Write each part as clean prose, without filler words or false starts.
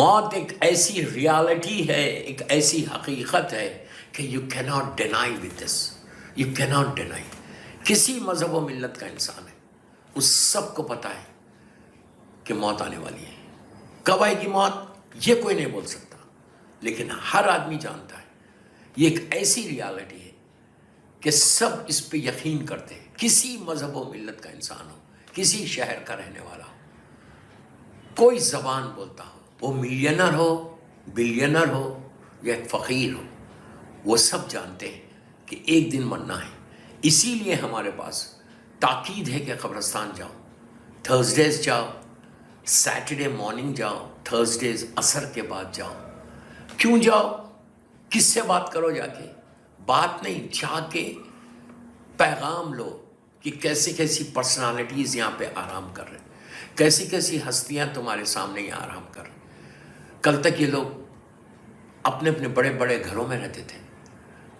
موت ایک ایسی ریالٹی ہے، ایک ایسی حقیقت ہے کہ یو کی not deny with this, you کی ناٹ ڈینائی. کسی مذہب و ملت کا انسان ہے، اس سب کو پتہ ہے کہ موت آنے والی ہے. کب آئے گی موت یہ کوئی نہیں بول سکتا، لیکن ہر آدمی جانتا ہے. یہ ایک ایسی ریالٹی ہے کہ سب اس پہ یقین کرتے ہیں. کسی مذہب و ملت کا انسان ہو، کسی شہر کا رہنے والا ہو، کوئی زبان بولتا ہو، وہ ملینر ہو، بلینر ہو یا ایک فقیر ہو، وہ سب جانتے ہیں کہ ایک دن مرنا ہے. اسی لیے ہمارے پاس تاکید ہے کہ قبرستان جاؤ، تھرسڈیز جاؤ، سیٹرڈے مارننگ جاؤ، تھرسڈیز عصر کے بعد جاؤ. کیوں جاؤ؟ کس سے بات کرو جا کے؟ بات نہیں، جا کے پیغام لو کہ کیسی کیسی پرسنالٹیز یہاں پہ آرام کر رہے ہیں، کیسی کیسی ہستیاں تمہارے سامنے یہاں آرام کر رہے ہیں. کل تک یہ لوگ اپنے اپنے بڑے بڑے گھروں میں رہتے تھے،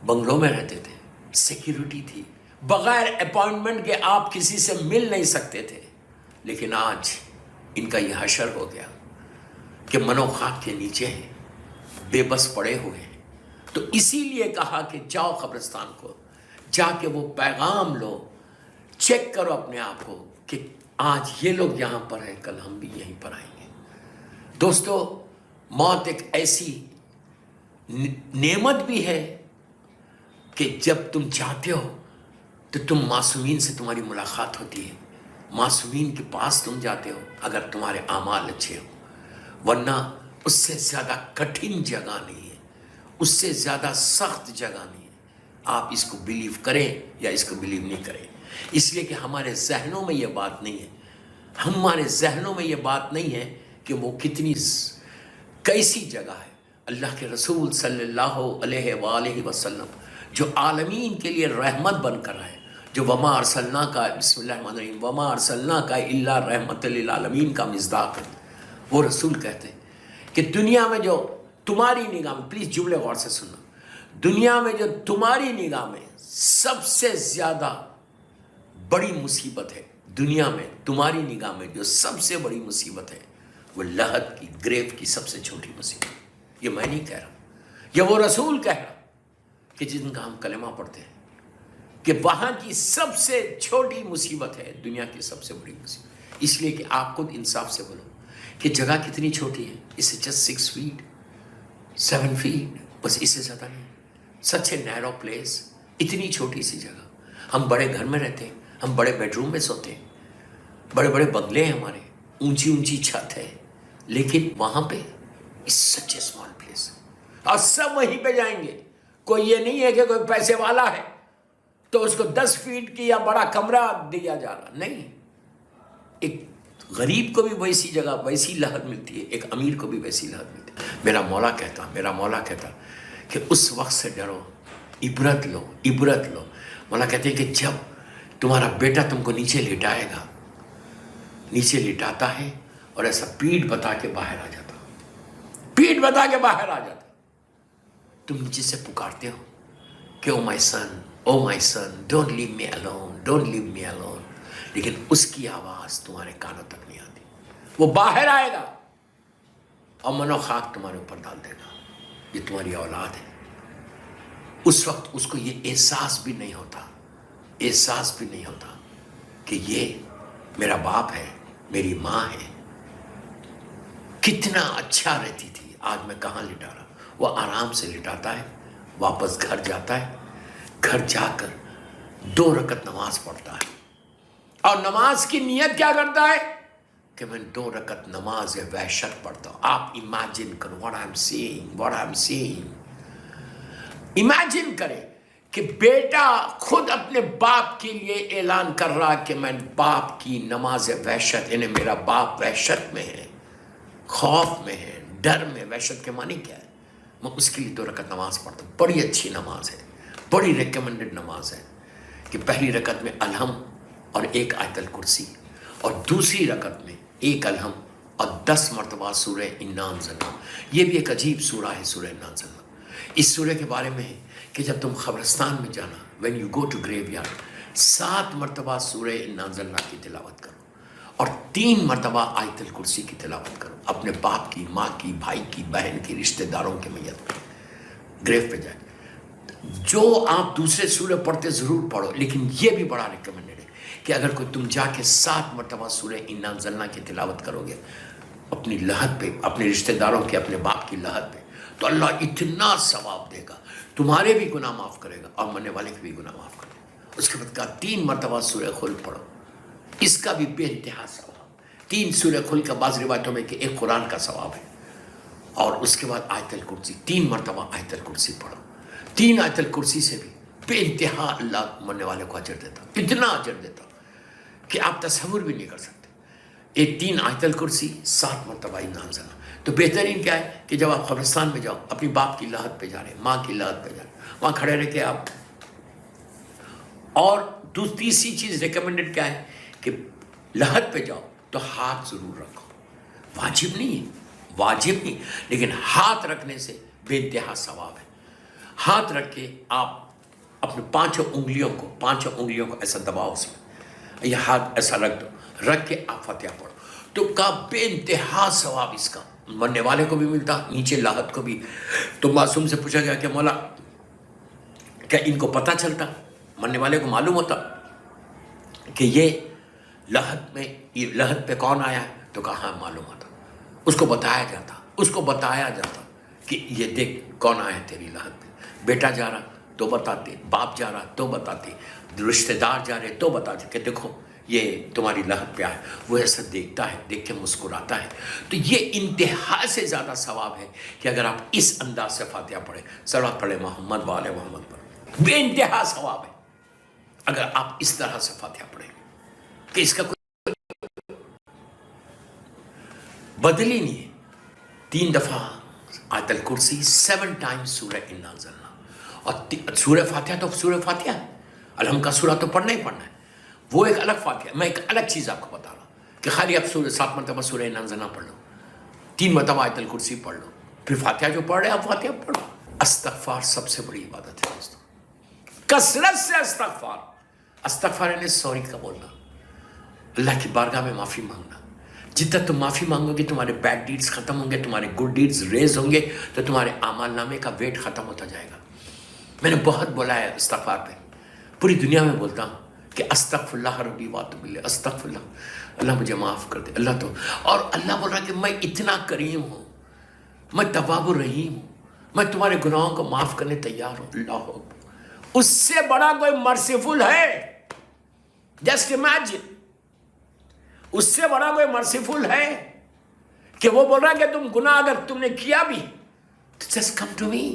بنگلوں میں رہتے تھے، سیکیورٹی تھی، بغیر اپائنٹمنٹ کے آپ کسی سے مل نہیں سکتے تھے. لیکن آج ان کا یہ حشر ہو گیا کہ منو خاک کے نیچے ہیں، بے بس پڑے ہوئے ہیں. تو اسی لیے کہا کہ جاؤ قبرستان کو، جا کے وہ پیغام لو، چیک کرو اپنے آپ کو کہ آج یہ لوگ یہاں پر ہیں، کل ہم بھی یہیں پر آئیں گے. دوستو، موت ایک ایسی نعمت بھی ہے کہ جب تم چاہتے ہو تو تم معصومین سے تمہاری ملاقات ہوتی ہے، معصومین کے پاس تم جاتے ہو اگر تمہارے اعمال اچھے ہو. ورنہ اس سے زیادہ کٹھن جگہ نہیں ہے، اس سے زیادہ سخت جگہ نہیں ہے. آپ اس کو بلیو کریں یا اس کو بلیو نہیں کریں، اس لیے کہ ہمارے ذہنوں میں یہ بات نہیں ہے. ہمارے ذہنوں میں یہ بات نہیں ہے کہ وہ کتنی کیسی جگہ ہے. اللہ کے رسول صلی اللہ علیہ وآلہ وسلم جو عالمین کے لیے رحمت بن کر آئے، جو وما ارسلنا کا، بسم اللہ الرحمن الرحیم، وما ارسلنا کا الا رحمت للعالمین کا مصداق ہے. وہ رسول کہتے ہیں کہ دنیا میں جو تمہاری نگاہ میں، پلیز جملے غور سے سننا، دنیا میں جو تمہاری نگاہ میں سب سے زیادہ بڑی مصیبت ہے، دنیا میں تمہاری نگاہ میں جو سب سے بڑی مصیبت ہے، وہ لحد کی، گریو کی سب سے چھوٹی مصیبت. یہ میں نہیں کہہ رہا، یہ وہ رسول کہہ رہا کہ جن کا ہم کلمہ پڑھتے ہیں کہ وہاں کی سب سے چھوٹی مصیبت ہے دنیا کی سب سے بڑی مصیبت. اس لیے کہ آپ خود انصاف سے بولو کہ جگہ کتنی چھوٹی ہے. اسے جسٹ 6 فیٹ 7 فیٹ، بس اس سے زیادہ نہیں. سچ اے نیرو پلیس، اتنی چھوٹی سی جگہ. ہم بڑے گھر میں رہتے ہیں، ہم بڑے بیڈ روم میں سوتے ہیں، بڑے بڑے بنگلے ہیں ہمارے، اونچی اونچی چھت ہے، لیکن وہاں پہ سچ اے اسمال پلیس. اور سب وہیں پہ جائیں گے. کوئی یہ نہیں ہے کہ کوئی پیسے والا ہے تو اس کو 10 فیٹ کی یا بڑا کمرہ دیا جا رہا، نہیں. ایک غریب کو بھی ویسی جگہ، ویسی لحد ملتی ہے، ایک امیر کو بھی ویسی لحد ملتی ہے. میرا مولا کہتا کہ اس وقت سے ڈرو، عبرت لو، عبرت لو. مولا کہتے ہیں کہ جب تمہارا بیٹا تم کو نیچے لٹائے گا، نیچے لٹاتا ہے اور ایسا پیٹھ بتا کے باہر آ جاتا، پیٹھ بتا کے باہر آ جاتا. تم نیچے سے پکارتے ہو کہ oh my son don't leave me alone, don't leave me alone, لیکن اس کی آواز تمہارے کانوں تک نہیں آتی. وہ باہر آئے گا اور منو خاک تمہارے اوپر ڈال دے گا. یہ تمہاری اولاد ہے. اس وقت اس کو یہ احساس بھی نہیں ہوتا کہ یہ میرا باپ ہے، میری ماں ہے. کتنا اچھا رہتی تھی، آج میں کہاں لٹا رہا. وہ آرام سے لٹاتا ہے، واپس گھر جاتا ہے، گھر جا کر 2 رکعت نماز پڑھتا ہے. اور نماز کی نیت کیا کرتا ہے کہ میں 2 رکعت نماز وحشت پڑھتا ہوں. آپ امیجن کرو what I'm seeing. امیجن کریں کہ بیٹا خود اپنے باپ کے لیے اعلان کر رہا کہ میں باپ کی نماز وحشت، یعنی میرا باپ وحشت میں ہے، خوف میں ہے، ڈر میں. وحشت کے معنی کیا ہے؟ میں اس کے لیے 2 رکعت نماز پڑھتا ہوں. بڑی اچھی نماز ہے، بڑی ریکمنڈڈ نماز ہے کہ پہلی رکعت میں الحم اور 1 آیت الکرسی، اور دوسری رکعت میں 1 الحم اور 10 مرتبہ سورہ انا انزلنا. یہ بھی ایک عجیب سورہ ہے، سورہ انا انزلنا. اس سورہ کے بارے میں ہے کہ جب تم قبرستان میں جانا، when you go to graveyard، 7 مرتبہ سورہ انا انزلنا کی تلاوت کرو اور 3 مرتبہ آیت الکرسی کی تلاوت کرو. अपने बाप की, माँ की, भाई की, बहन की, रिश्तेदारों की मैयत पे, ग्रेव पे जाए। जो आप दूसरे सूरह पढ़ते ज़रूर पढ़ो, लेकिन ये भी बड़ा रिकमेंडेड है कि अगर कोई तुम जाके 7 मरतबा सूरह इन्ना अंज़लना की तिलावत करोगे अपनी लहद पे, अपने रिश्तेदारों के, अपने बाप की लहद पे, तो अल्लाह इतना सवाब देगा, तुम्हारे भी गुनाह माफ़ करेगा और मरने वाले के भी गुनाह माफ़ करेगा। उसके बाद कहा 3 मरतबा सूरह खुल पढ़ो, इसका भी बेइंतहा सवाब। 3 सूरह खुल का बाज़ रिवायतों में कि एक कुरान का सवाब है। और उसके बाद आयतल कुर्सी, 3 मरतबा आयतल कुर्सी पढ़ो। 3 आयतल कुर्सी से भी बेइंतहा अल्लाह मरने वाले को अजर देता, इतना अजर देता कि आप तस्वुर भी नहीं कर सकते। एक 3 आयतल कुर्सी, 7 मरतबा इन्ना अंज़लना। तो बेहतरीन क्या है कि जब आप कब्रिस्तान में जाओ, अपनी बाप की लहद पे जा रहे, माँ की लहद पे जा रहे, वहाँ खड़े रह के आप। और तीसरी चीज़ रिकमेंडेड क्या है कि लहद पे जाओ तो हाथ ज़रूर रखो। वाजिब नहीं है, वाजिब नहीं, लेकिन हाथ रखने से बेइंतहा सवाब है। हाथ रख के आप अपने 5 उंगलियों को ऐसा दबाओ उसमें, यह हाथ ऐसा रख दो, रख के आप फतिहा पढ़ो, तो का बेइंतहा सवाब इसका मरने वाले को भी मिलता, नीचे लाहत को भी। तो मासूम से पूछा गया कि मौला क्या इनको पता चलता, मरने वाले को मालूम होता कि ये लहद पे कौन आया है? तो कहा हाँ मालूम होता। उसको बताया जाता कि ये देख कौन आया तेरी लहद पे। बेटा जा रहा तो बताते, बाप जा रहा तो बताते, रिश्तेदार जा रहे तो बताते कि देखो ये तुम्हारी लहद पे आया। वो ऐसा देखता है, देख के मुस्कुराता है। तो ये इंतहा से ज़्यादा सवाब है कि अगर आप इस अंदाज से फातिहा पढ़े, सलावत पढ़े मोहम्मद वाले मोहम्मद पर, बेइंतहा सवाब है अगर आप इस तरह से फातिहा पढ़ेंगे कि इसका कोई बदल ही नहीं है। 3 दफ़ा आयतल कुर्सी, 7 टाइम्स सूरह इन्ना अंज़लना, और सूरह फातिहा तो सूरह फातिहा है, अलहम का सूरह तो पढ़ना ही पढ़ना है, वो एक अलग फातिहा। मैं एक अलग चीज़ आपको बता रहा हूँ कि खाली आप 7 मरतबा सूरह इन्ना अंज़लना पढ़ लो, 3 मरतबा आयतल कुर्सी पढ़ लो, फिर फातिहा जो पढ़ रहे आप फातिहा पढ़ो। इस्तग़फ़ार सबसे बड़ी इबादत है दोस्तों, कसरत से इस्तग़फ़ार यानी सॉरी का बोलना, अल्लाह की बारगाह में माफ़ी मांगना। जितना तुम माफ़ी मांगोगे तुम्हारे बैड डीड्स ख़त्म होंगे, तुम्हारे गुड डीड्स रेज होंगे, तो तुम्हारे आमाल नामे का वेट ख़त्म होता जाएगा। मैंने बहुत बोला है इस्तग़फ़ार पे, पूरी दुनिया में बोलता हूँ कि अस्तग़फ़िरुल्लाह रब्बी व अतूबु इलैह, अस्तग़फ़िरुल्लाह, अल्लाह मुझे माफ़ कर दे। अल्लाह तो, और अल्लाह बोल रहा है कि मैं इतना करीम हूँ, मैं तवाबुर रहीम हूँ, मैं तुम्हारे गुनाहों को माफ़ करने तैयार हूँ। अल्लाह, उससे बड़ा कोई मर्सीफुल है? जस्ट इमेजिन, उससे बड़ा कोई मर्सीफुल है कि वो बोल रहा है कि तुम गुनाह अगर तुमने किया भी तो just come to me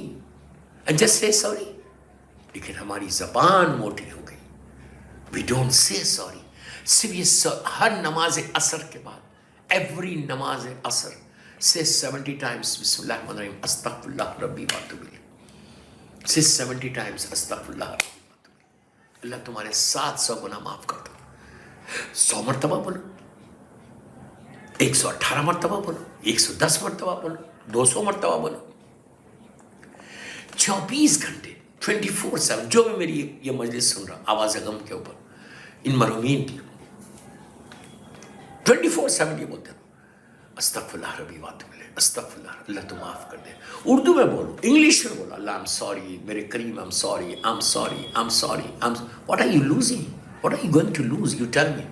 and just say sorry. लेकिन हमारी जबान मोटी हो गई, वी डोंट से सॉरी। सिर्फ ये हर नमाज असर के बाद, एवरी नमाज असर से 70 टाइम्स बिस्मिल्लाहिर्रहमानिर्रहीम अस्तग़फिरुल्लाह रब्बी व अतूबु इलैह, से 70 टाइम्स अस्तग़फिरुल्लाह रब्बी व अतूबु इलैह। अल्लाह तुम्हारे 700 गुनाह माफ कर दो। 100 मरतबा बोलो, 118 मरतबा बोलो, 110 मरतबा बोलो, 200 मरतबा बोलो, 24 घंटे 24/7 जो भी मेरी ये मजलिस सुन रहा, आवाज़ गम के ऊपर, इन मरूमीन की 24/7 ये बोलते रहो, अस्तग़फिरुल्लाह रब्बी व अतूबु इलैह, अस्तग़फिरुल्लाह, अल्लाह तो माफ़ कर दे। उर्दू में बोलो, इंग्लिश में बोलो, अल्लाह आई एम सॉरी, मेरे Karim I am sorry, I am sorry, I am sorry, I am. What are you losing? What are you going to lose? You tell me.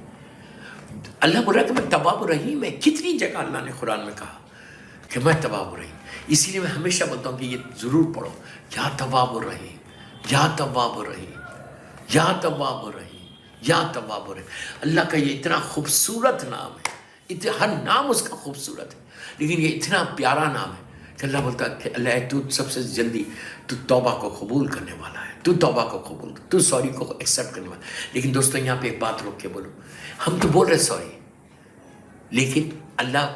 Allah बोल रहा है कि मैं तवाबुर रहीम है। कितनी जगह अल्लाह ने कुरान में कहा कि मैं तवाबुर रहीम। इसीलिए मैं हमेशा बोलता हूँ कि ये ज़रूर पढ़ो, या तवाबुर रहीम, या तवाबुर रहीम, या तवाबुर रहीम, या तवाबुर रहीम। अल्लाह का ये इतना खूबसूरत नाम है, हर नाम उसका खूबसूरत है, लेकिन ये इतना प्यारा नाम है कि अल्लाह बोलता है कि अल्लाह तू सबसे जल्दी तू तौबा को कबूल करने वाला है, तू तौबा को कबूल, तू सॉरी को एक्सेप्ट करने वाला। लेकिन दोस्तों यहाँ पे एक बात रोक के बोलो, हम तो बोल रहे सॉरी, लेकिन अल्लाह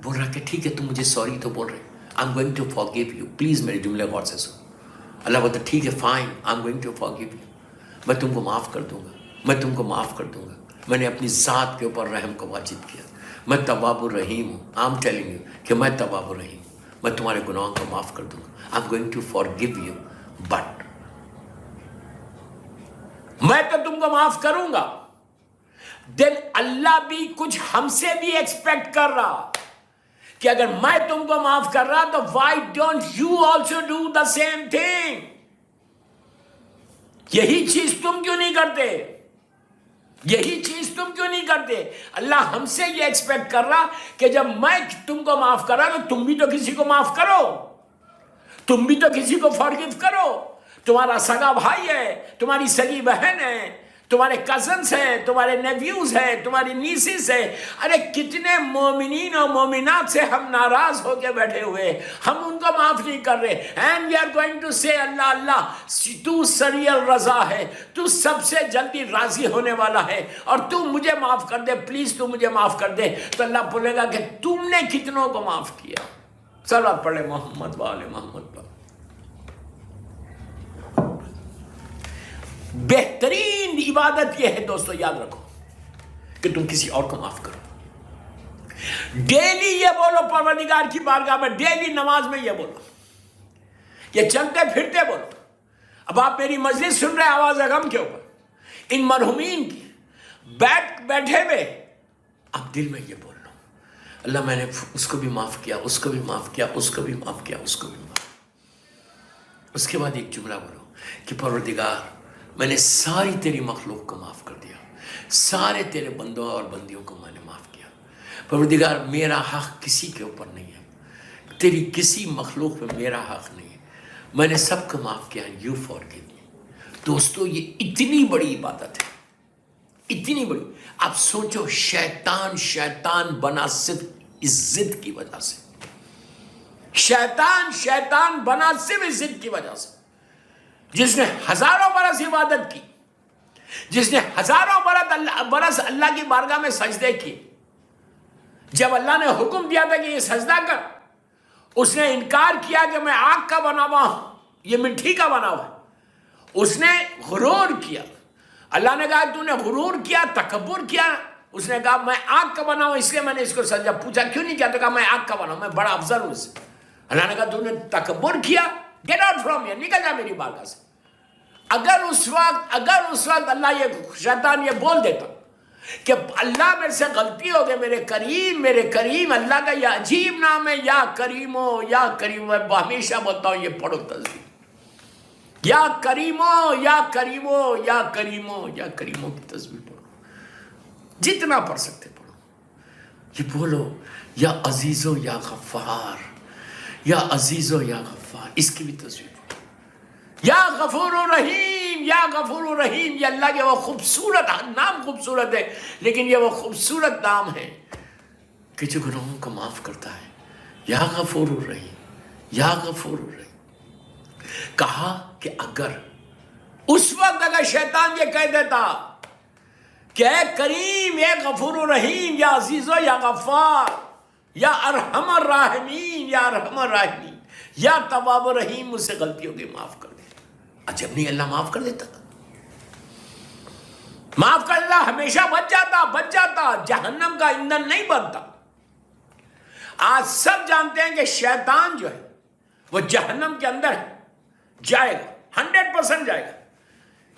बोल रहा कि ठीक है तुम मुझे सॉरी तो बोल रहे, I am going to forgive you, please मेरे जुमले गौर से सुनो। अल्लाह बोलता ठीक है fine, I am going to forgive you, मैं तुमको माफ़ कर दूंगा, मैं तुमको माफ़ कर दूंगा। मैंने अपनी ज़ात के ऊपर रहम को वाजिब किया, मैं तवाबुर रहीम हूँ। आई एम टेलिंग यू कि मैं तवाबुर रहीम हूँ, मैं तुम्हारे गुनाहों को माफ़ कर दूंगा। I am going to forgive you, but मैं तो तुमको माफ़ करूंगा। देन अल्लाह भी कुछ हमसे भी एक्सपेक्ट कर रहा کہ اگر میں تم کو معاف کر رہا تو why don't you also do the same thing؟ یہی چیز تم کیوں نہیں کرتے؟ یہی چیز تم کیوں نہیں کرتے؟ اللہ ہم سے یہ ایکسپیکٹ کر رہا کہ جب میں تم کو معاف کر رہا تو تم بھی تو کسی کو معاف کرو، تم بھی تو کسی کو فارگیو کرو۔ تمہارا سگا بھائی ہے، تمہاری سگی بہن ہے، تمہارے کزنس ہیں، تمہارے نیویوز ہیں، تمہاری نیسز ہیں۔ ارے کتنے مومنین اور مومنات سے ہم ناراض ہو کے بیٹھے ہوئے، ہم ان کو معاف نہیں کر رہے۔ And we are going to say Allah اللہ تو سریع الرضا ہے، تو سب سے جلدی راضی ہونے والا ہے، اور تو مجھے معاف کر دے پلیز، تو مجھے معاف کر دے۔ تو اللہ بولے گا کہ تم نے کتنوں کو معاف کیا؟ صلوات پڑھے محمد وآل محمد پر۔ بہترین عبادت یہ ہے دوستو، یاد رکھو کہ تم کسی اور کو معاف کرو۔ ڈیلی یہ بولو پروردگار کی بارگاہ میں، ڈیلی نماز میں یہ بولو، یہ چلتے پھرتے بولو۔ اب آپ میری مجلس سن رہے آواز غم کے اوپر، ان مرحومین کی بیٹھے ہوئے آپ دل میں یہ بول لو، اللہ میں نے اس کو بھی معاف کیا، اس کو بھی معاف کیا، اس کو بھی معاف کیا، اس کو بھی معاف۔ اس کے بعد ایک جملہ بولو کہ پروردگار میں نے ساری تیری مخلوق کو معاف کر دیا، سارے تیرے بندوں اور بندیوں کو میں نے معاف کیا۔ پروردگار میرا حق کسی کے اوپر نہیں ہے، تیری کسی مخلوق میں میرا حق نہیں ہے، میں نے سب کو معاف کیا، یو فارگیو می۔ دوستو یہ اتنی بڑی عبادت ہے، اتنی بڑی۔ آپ سوچو شیطان بنا صرف عزت کی وجہ سے، شیطان بنا صرف عزت کی وجہ سے، جس نے ہزاروں برس عبادت کی، جس نے ہزاروں برس اللہ کی بارگاہ میں سجدے کی، جب اللہ نے حکم دیا تھا کہ یہ سجدہ کر، اس نے انکار کیا کہ میں آگ کا بنا ہوا ہوں، یہ مٹی کا بنا ہوا ہے۔ اس نے غرور کیا، اللہ نے کہا تو نے غرور کیا، تکبر کیا۔ اس نے کہا میں آگ کا بنا ہوں اس لیے میں نے اس کو سجدہ، پوچھا کیوں نہیں کیا؟ تو کہا میں آگ کا بنا ہوں، میں بڑا افضل ہوں اس سے۔ اللہ نے کہا تو نے تکبر کیا، گیٹ آؤٹ فرام ہیئر، نکل جا میری بارگاہ سے۔ اگر اس وقت اللہ یہ شیطان یہ بول دیتا کہ اللہ میرے سے غلطی ہو گئی، میرے کریم اللہ کا یہ عجیب نام ہے، یا کریمو یا کریمو، میں ہمیشہ بولتا ہوں یہ پڑھو تصویر، یا کریمو یا کریمو یا کریمو یا کریمو کی تصویر پڑھو، جتنا پڑھ سکتے پڑھو۔ یہ بولو یا عزیزو یا غفار، یا عزیزو یا غفار، اس کی بھی تصویر پڑھو۔ یا غفور الرحیم، یا غفور الرحیم، یہ اللہ کے وہ خوبصورت نام، خوبصورت ہے لیکن یہ وہ خوبصورت نام ہے کہ جو گناہوں کو معاف کرتا ہے۔ یا غفور الرحیم، یا غفور الرحیم۔ کہا کہ اگر اس وقت اگر شیطان یہ کہہ دیتا کہ اے کریم، اے غفور الرحیم، یا عزیز و یا غفار، یا ارحم الراحمین، یا ارحم الراحمین، یا تواب الرحیم، مجھ سے غلطی ہوگی معاف کر دے۔ عجب نہیں، اللہ معاف کر دیتا، معاف کر دیتا، ہمیشہ بچ جاتا، جہنم کا ایندھن نہیں بنتا۔ آج سب جانتے ہیں کہ شیطان جو ہے وہ جہنم کے اندر جائے گا، 100% جائے گا،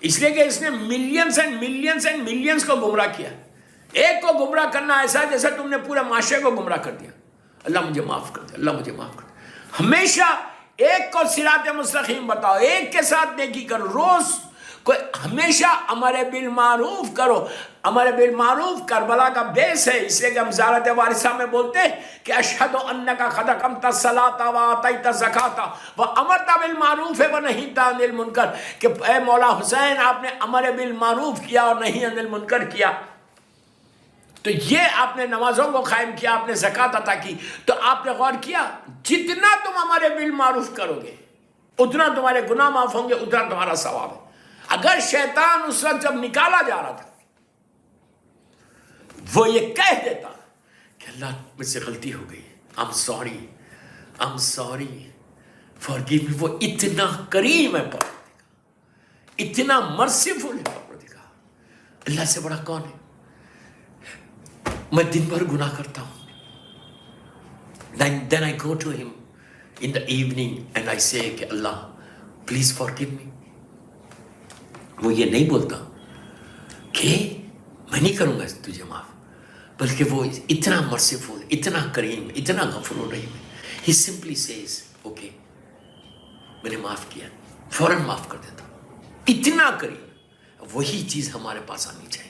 اس لیے کہ اس نے millions and millions and millions کو گمراہ کیا۔ ایک کو گمراہ کرنا ایسا جیسے تم نے پورے معاشرے کو گمراہ کر دیا۔ اللہ مجھے معاف کر دے، اللہ مجھے معاف کر دے۔ ہمیشہ ایک کو صراط مستقیم بتاؤ، ایک کے ساتھ نیکی کرو، روز کوئی ہمیشہ امر بالمعروف کرو۔ امر بالمعروف کربلا کا بیس ہے، اس لیے کہ ہم زیارت وارثہ میں بولتے ہیں کہ اشہد انک قد اقمت الصلاۃ وآتیت الزکاۃ وامرت بالمعروف ونہیت عن المنکر، کہ اے مولا حسین آپ نے امر بالمعروف کیا اور نہیں عن المنکر کیا، تو یہ آپ نے نمازوں کو قائم کیا، آپ نے زکوٰۃ عطا کی۔ تو آپ نے غور کیا جتنا تم امر بالمعروف کرو گے اتنا تمہارے گناہ معاف ہوں گے، اتنا تمہارا ثواب ہے۔ اگر شیطان اس وقت جب نکالا جا رہا تھا وہ یہ کہہ دیتا کہ اللہ مجھ سے غلطی ہو گئی، I'm sorry forgive me، وہ اتنا کریم ہے پروردگار، اتنا مرسیفل ہے پروردگار۔ اللہ سے بڑا کون ہے؟ میں دن بھر گناہ کرتا ہوں، then I go to him in the evening and I say کہ اللہ please forgive me۔ وہ یہ نہیں بولتا کہ میں نہیں کروں گا تجھے معاف، बल्कि वो इतना मर्सीफुल, इतना करीम, इतना गफूर रहीम है। ही सिंपली सेज ओके, मैंने माफ किया, फौरन माफ कर देता हूं, इतना करीम। वही चीज हमारे पास आनी चाहिए।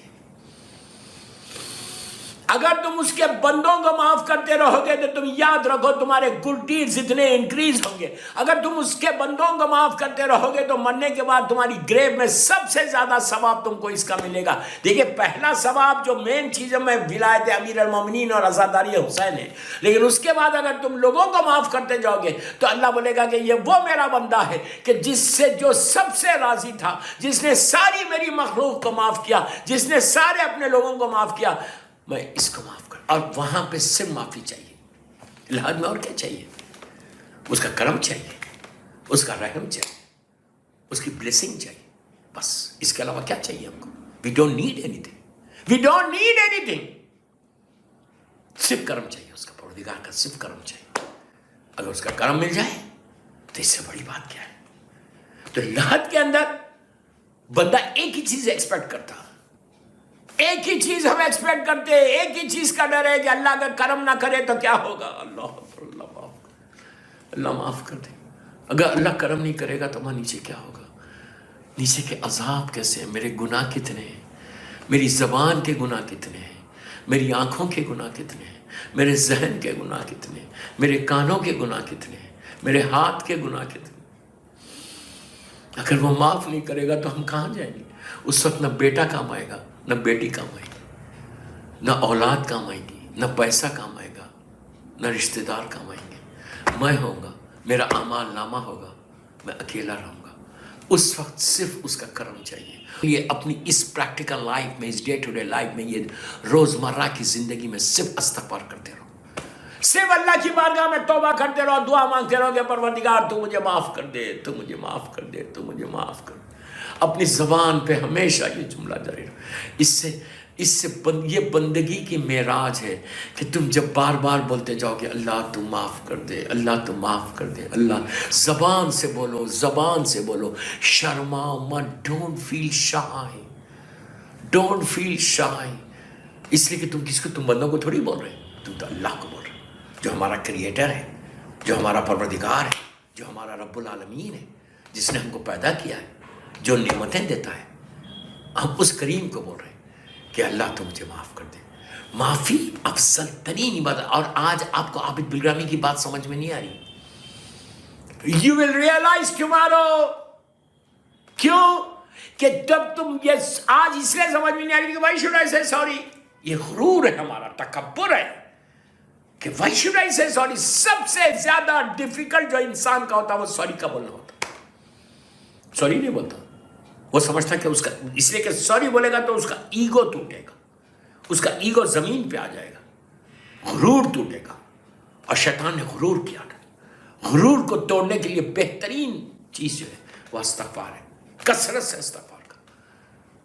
अगर तुम उसके बंदों को माफ करते रहोगे तो तुम याद रखो तुम्हारे गुड डीड्स इतने इंक्रीज होंगे। अगर तुम उसके बंदों को माफ करते रहोगे तो मरने के बाद तुम्हारी ग्रेव में सबसे ज्यादा सवाब तुमको इसका मिलेगा। देखिए, पहला सवाब जो मेन चीज में विलायत अमीर अल मोमिनीन और आजादारी हुसैन है, लेकिन उसके बाद अगर तुम लोगों को माफ करते जाओगे तो अल्लाह बोलेगा कि ये वो मेरा बंदा है कि जिससे जो सबसे राजी था, जिसने सारी मेरी मखलूक को माफ किया, जिसने सारे अपने लोगों को माफ किया, मैं इसको माफ कर। और वहां पे सिर्फ माफी चाहिए, इलाज में और क्या चाहिए? उसका करम चाहिए, उसका रहम चाहिए, उसकी ब्लेसिंग चाहिए, बस। इसके अलावा क्या चाहिए हमको? We don't need anything, we don't need anything. सिर्फ करम चाहिए, उसका परवरदिगार का सिर्फ करम चाहिए। अगर उसका करम मिल जाए तो इससे बड़ी बात क्या है? तो लाहत के अंदर बंदा एक ही चीज एक्सपेक्ट करता, एक ही चीज हम एक्सपेक्ट करते हैं, एक ही चीज का डर है कि अल्लाह अगर करम ना करे तो क्या होगा। अल्लाह माफ कर दे। अगर अल्लाह करम नहीं करेगा तो वहां नीचे क्या होगा? नीचे के अजाब कैसे हैं? मेरे गुनाह कितने हैं, मेरी जबान के गुनाह कितने हैं, मेरी आंखों के गुनाह कितने हैं, मेरे जहन के गुनाह कितने हैं, मेरे कानों के गुनाह कितने हैं, मेरे हाथ के गुनाह कितने। अगर वो माफ नहीं करेगा तो हम कहाँ जाएंगे? उस वक्त न बेटा काम आएगा, न बेटी काम आएगी, न औलाद काम आएगी, न पैसा काम आएगा, न रिश्तेदार काम आएंगे। मैं होऊंगा, मेरा अमाल नामा होगा, मैं अकेला रहूंगा। उस वक्त सिर्फ उसका करम चाहिए। ये अपनी इस प्रैक्टिकल लाइफ में, इस डे टू डे लाइफ में, ये रोजमर्रा की जिंदगी में सिर्फ इस्तग़फ़ार करते रहो, सिर्फ अल्लाह की बारगाह में तौबा करते रहो, दुआ मांगते रहो कि परवरदिगार तू मुझे माफ कर दे, तू मुझे माफ कर दे, तू मुझे माफ कर दे। अपनी ज़बान पे हमेशा ये जुमला जारी रहो। इससे ये बंदगी की मेराज है कि तुम जब बार बार बोलते जाओगे अल्लाह तू माफ़ कर दे, अल्लाह तू माफ़ कर दे, अल्लाह। ज़बान से बोलो, ज़बान से बोलो, शर्माओ मत। Don't feel shy, don't feel shy. इसलिए कि तुम बंदों को थोड़ी बोल रहे, तुम तो अल्लाह को बोल रहे, जो हमारा क्रिएटर है, जो हमारा परवरदिगार है, जो हमारा रब्बुल आलमीन है, जिसने हमको पैदा किया है, जो नेमतें देता है। हम उस करीम को बोल रहे हैं कि अल्लाह तो मुझे माफ़ कर दे। माफ़ी अफसल तरीन इबादत। और आज आपको आबिद बिलग्रामी की बात समझ में नहीं आ रही। You will realise tomorrow. क्यों? कि जब तुम ये आज इसलिए समझ में नहीं आ रही कि व्हाई शुड आई से सॉरी। ये गुरूर है हमारा, तकब्बुर है कि व्हाई शुड आई से सॉरी। सबसे ज्यादा डिफिकल्ट जो इंसान का होता है वो सॉरी का बोलना होता। सॉरी नहीं बोलता, वो समझता कि उसका, इसलिए कि सॉरी बोलेगा तो उसका ईगो टूटेगा, उसका ईगो जमीन पे आ जाएगा, गुरूर टूटेगा। और शैतान ने गुरूर किया था। गुरूर को तोड़ने के लिए बेहतरीन चीज जो है वो इस्तग़फ़ार है, कसरत से इस्तग़फ़ार।